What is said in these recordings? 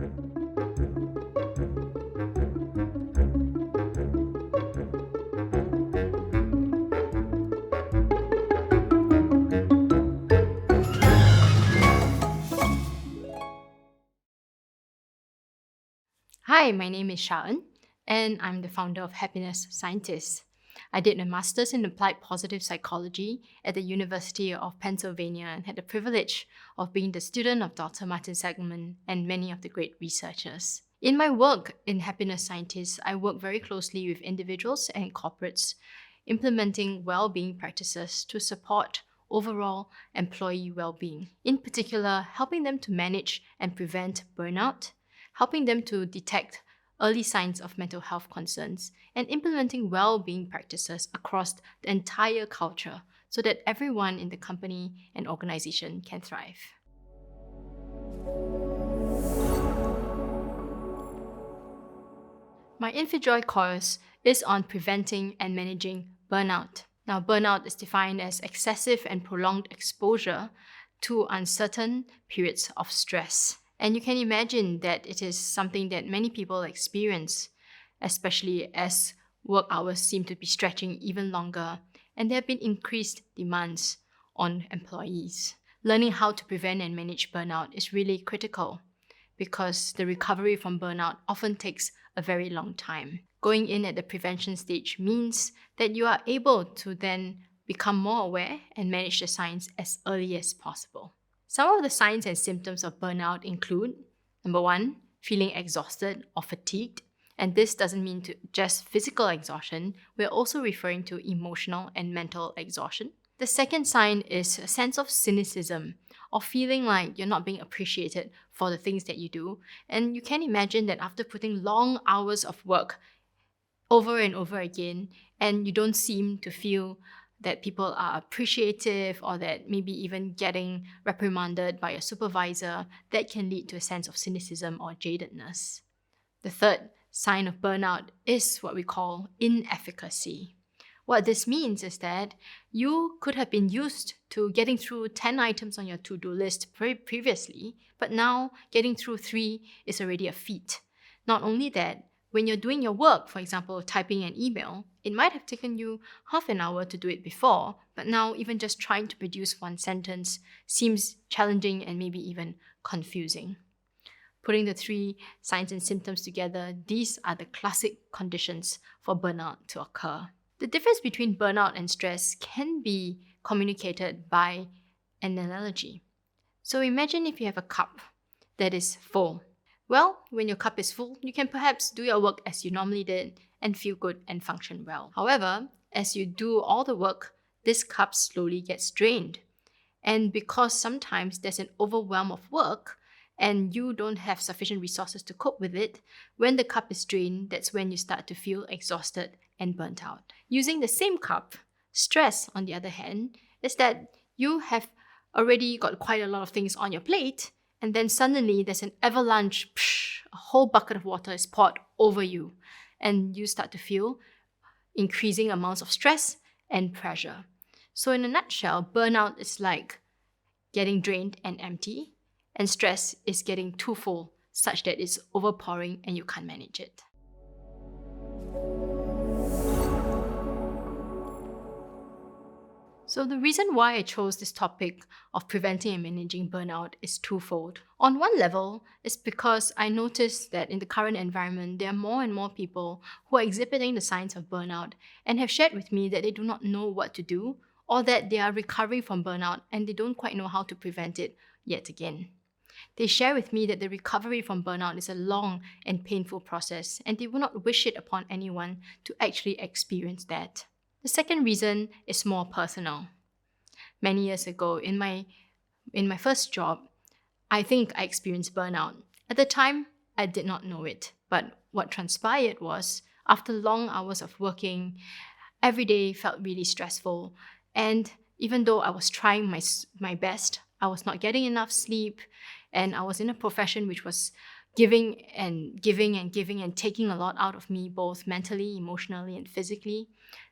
Hi, my name is Sha-En, and I'm the founder of Happiness Scientists. I did a master's in applied positive psychology at the University of Pennsylvania and had the privilege of being the student of Dr. Martin Seligman and many of the great researchers. In my work in Happiness Scientists, I work very closely with individuals and corporates, implementing well-being practices to support overall employee well-being. In particular, helping them to manage and prevent burnout, helping them to detect early signs of mental health concerns, and implementing well-being practices across the entire culture so that everyone in the company and organization can thrive. My Infijoy course is on preventing and managing burnout. Now, burnout is defined as excessive and prolonged exposure to uncertain periods of stress. And you can imagine that it is something that many people experience, especially as work hours seem to be stretching even longer, and there have been increased demands on employees. Learning how to prevent and manage burnout is really critical because the recovery from burnout often takes a very long time. Going in at the prevention stage means that you are able to then become more aware and manage the signs as early as possible. Some of the signs and symptoms of burnout include, number one, feeling exhausted or fatigued. And this doesn't mean just physical exhaustion, we're also referring to emotional and mental exhaustion. The second sign is a sense of cynicism or feeling like you're not being appreciated for the things that you do. And you can imagine that after putting long hours of work over and over again, and you don't seem to feel that people are appreciative or that maybe even getting reprimanded by a supervisor, that can lead to a sense of cynicism or jadedness. The third sign of burnout is what we call inefficacy. What this means is that you could have been used to getting through 10 items on your to-do list previously, but now getting through 3 is already a feat. Not only that, when you're doing your work, for example, typing an email, it might have taken you half an hour to do it before, but now even just trying to produce one sentence seems challenging and maybe even confusing. Putting the 3 signs and symptoms together, these are the classic conditions for burnout to occur. The difference between burnout and stress can be communicated by an analogy. So imagine if you have a cup that is full. Well, when your cup is full, you can perhaps do your work as you normally did and feel good and function well. However, as you do all the work, this cup slowly gets drained. And because sometimes there's an overwhelm of work and you don't have sufficient resources to cope with it, when the cup is drained, that's when you start to feel exhausted and burnt out. Using the same cup, stress, on the other hand, is that you have already got quite a lot of things on your plate, and then suddenly there's an avalanche, a whole bucket of water is poured over you, and you start to feel increasing amounts of stress and pressure. So in a nutshell, burnout is like getting drained and empty, and stress is getting too full such that it's overpouring and you can't manage it. So the reason why I chose this topic of preventing and managing burnout is twofold. On one level, it's because I noticed that in the current environment, there are more and more people who are exhibiting the signs of burnout and have shared with me that they do not know what to do or that they are recovering from burnout and they don't quite know how to prevent it yet again. They share with me that the recovery from burnout is a long and painful process and they will not wish it upon anyone to actually experience that. The second reason is more personal. Many years ago, in my first job, I think I experienced burnout. At the time, I did not know it, but what transpired was, after long hours of working, every day felt really stressful. And even though I was trying my best, I was not getting enough sleep, and I was in a profession which was giving and giving and giving and taking a lot out of me, both mentally, emotionally, and physically,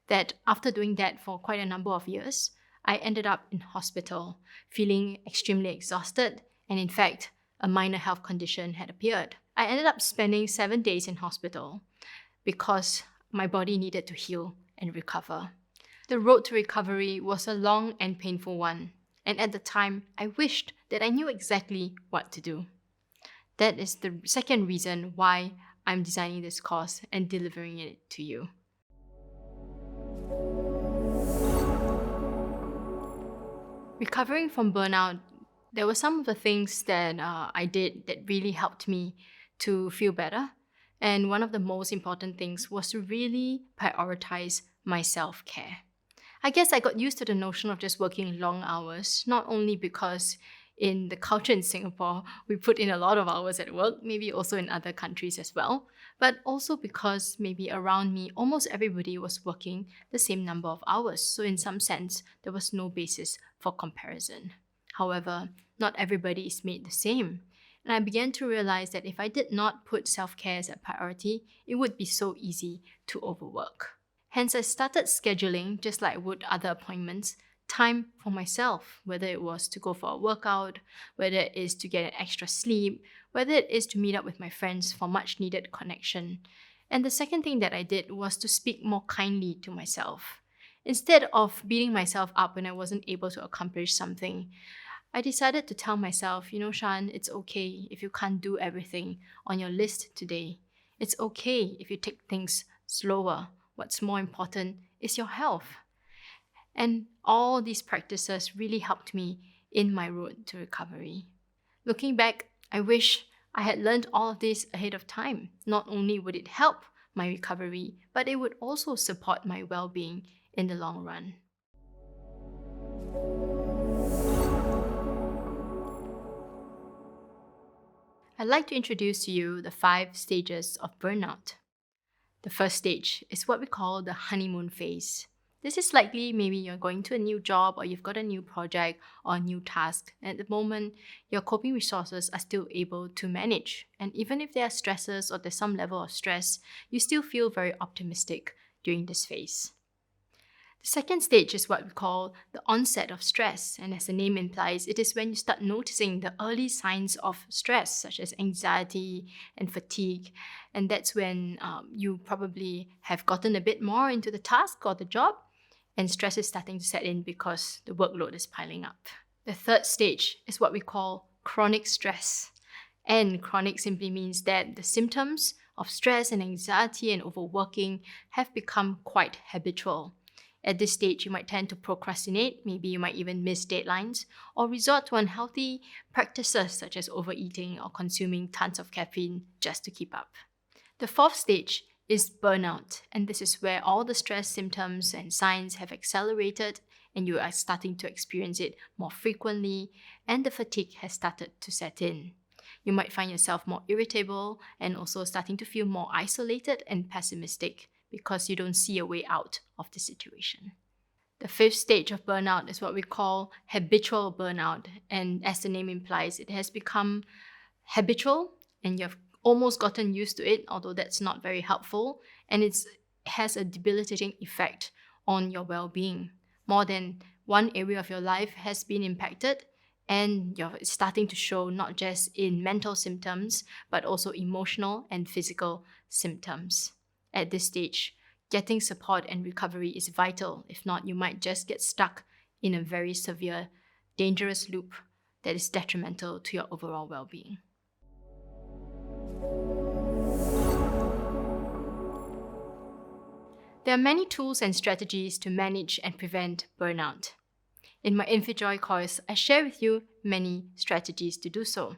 that after doing that for quite a number of years, I ended up in hospital feeling extremely exhausted. And in fact, a minor health condition had appeared. I ended up spending 7 days in hospital because my body needed to heal and recover. The road to recovery was a long and painful one, and at the time, I wished that I knew exactly what to do. That is the second reason why I'm designing this course and delivering it to you. Recovering from burnout, there were some of the things that I did that really helped me to feel better. And one of the most important things was to really prioritize my self-care. I guess I got used to the notion of just working long hours, not only because in the culture in Singapore, we put in a lot of hours at work, maybe also in other countries as well, but also because maybe around me, almost everybody was working the same number of hours. So in some sense, there was no basis for comparison. However, not everybody is made the same. And I began to realize that if I did not put self-care as a priority, it would be so easy to overwork. Hence, I started scheduling, just like I would other appointments, time for myself, whether it was to go for a workout, whether it is to get an extra sleep, whether it is to meet up with my friends for much needed connection. And the second thing that I did was to speak more kindly to myself. Instead of beating myself up when I wasn't able to accomplish something, I decided to tell myself, Sha-En, it's okay if you can't do everything on your list today. It's okay if you take things slower. What's more important is your health. And all these practices really helped me in my road to recovery. Looking back, I wish I had learned all of this ahead of time. Not only would it help my recovery, but it would also support my well-being in the long run. I'd like to introduce to you the 5 stages of burnout. The first stage is what we call the honeymoon phase. This is likely maybe you're going to a new job or you've got a new project or a new task. And at the moment, your coping resources are still able to manage. And even if there are stresses or there's some level of stress, you still feel very optimistic during this phase. The second stage is what we call the onset of stress. And as the name implies, it is when you start noticing the early signs of stress, such as anxiety and fatigue. And that's when you probably have gotten a bit more into the task or the job, and stress is starting to set in because the workload is piling up. The third stage is what we call chronic stress. And chronic simply means that the symptoms of stress and anxiety and overworking have become quite habitual. At this stage, you might tend to procrastinate, maybe you might even miss deadlines, or resort to unhealthy practices such as overeating or consuming tons of caffeine just to keep up. The fourth stage is burnout, and this is where all the stress symptoms and signs have accelerated and you are starting to experience it more frequently, and the fatigue has started to set in. You might find yourself more irritable and also starting to feel more isolated and pessimistic because you don't see a way out of the situation. The fifth stage of burnout is what we call habitual burnout. And as the name implies, it has become habitual and you've almost gotten used to it, although that's not very helpful. And it has a debilitating effect on your well-being. More than one area of your life has been impacted, and you're starting to show not just in mental symptoms, but also emotional and physical symptoms. At this stage, getting support and recovery is vital. If not, you might just get stuck in a very severe, dangerous loop that is detrimental to your overall well-being. There are many tools and strategies to manage and prevent burnout. In my Infijoy course, I share with you many strategies to do so.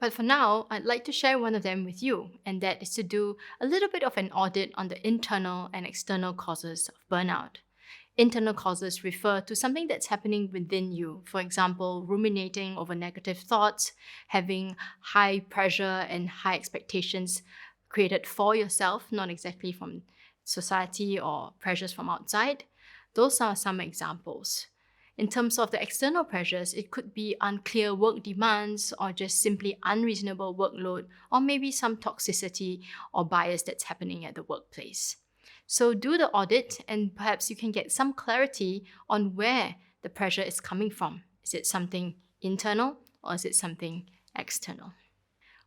But for now, I'd like to share one of them with you, and that is to do a little bit of an audit on the internal and external causes of burnout. Internal causes refer to something that's happening within you. For example, ruminating over negative thoughts, having high pressure and high expectations created for yourself, not exactly from society or pressures from outside. Those are some examples. In terms of the external pressures, it could be unclear work demands or just simply unreasonable workload, or maybe some toxicity or bias that's happening at the workplace. So do the audit and perhaps you can get some clarity on where the pressure is coming from. Is it something internal or is it something external.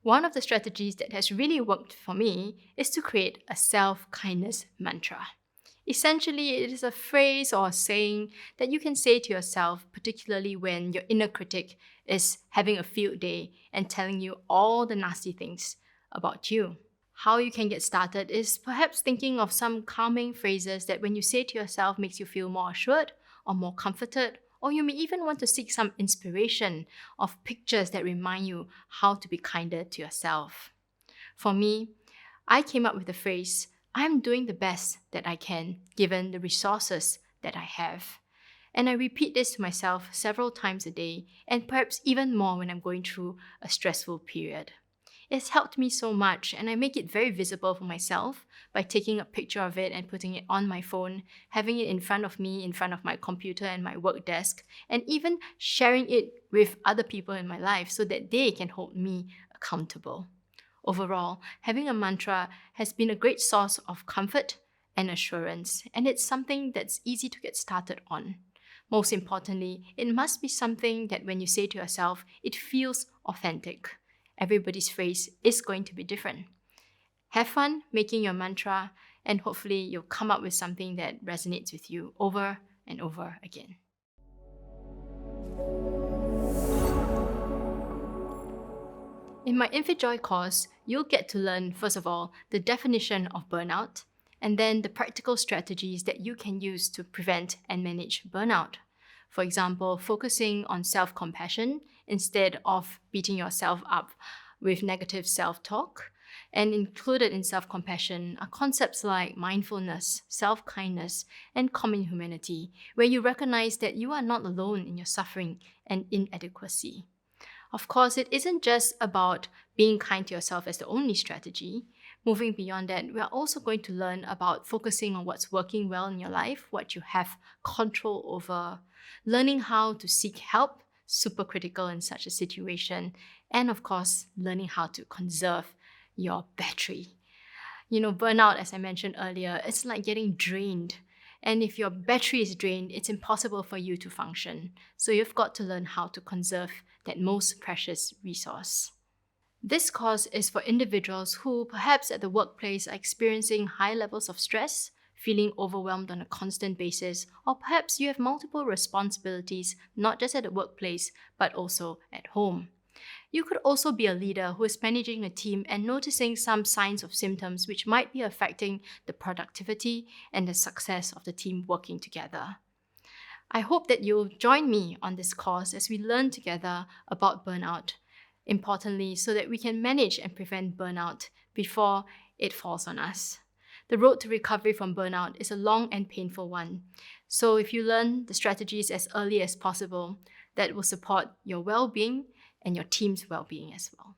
One of the strategies that has really worked for me is to create a self-kindness mantra. Essentially, it is a phrase or a saying that you can say to yourself, particularly when your inner critic is having a field day and telling you all the nasty things about you. How you can get started is perhaps thinking of some calming phrases that when you say to yourself makes you feel more assured or more comforted, or you may even want to seek some inspiration of pictures that remind you how to be kinder to yourself. For me, I came up with the phrase, I'm doing the best that I can given the resources that I have. And I repeat this to myself several times a day, and perhaps even more when I'm going through a stressful period. It's helped me so much, and I make it very visible for myself by taking a picture of it and putting it on my phone, having it in front of me, in front of my computer and my work desk, and even sharing it with other people in my life so that they can hold me accountable. Overall, having a mantra has been a great source of comfort and assurance, and it's something that's easy to get started on. Most importantly, it must be something that when you say to yourself, it feels authentic. Everybody's phrase is going to be different. Have fun making your mantra, and hopefully you'll come up with something that resonates with you over and over again. In my Infijoy course, you'll get to learn, first of all, the definition of burnout, and then the practical strategies that you can use to prevent and manage burnout. For example, focusing on self-compassion instead of beating yourself up with negative self-talk. And included in self-compassion are concepts like mindfulness, self-kindness, and common humanity, where you recognize that you are not alone in your suffering and inadequacy. Of course, it isn't just about being kind to yourself as the only strategy. Moving beyond that, we are also going to learn about focusing on what's working well in your life, what you have control over, learning how to seek help, super critical in such a situation, and of course, learning how to conserve your battery. Burnout, as I mentioned earlier, it's like getting drained. And if your battery is drained, it's impossible for you to function. So you've got to learn how to conserve that most precious resource. This course is for individuals who perhaps at the workplace are experiencing high levels of stress, feeling overwhelmed on a constant basis, or perhaps you have multiple responsibilities, not just at the workplace, but also at home. You could also be a leader who is managing a team and noticing some signs of symptoms which might be affecting the productivity and the success of the team working together. I hope that you'll join me on this course as we learn together about burnout, importantly, so that we can manage and prevent burnout before it falls on us. The road to recovery from burnout is a long and painful one. So if you learn the strategies as early as possible, that will support your well-being and your team's well-being as well.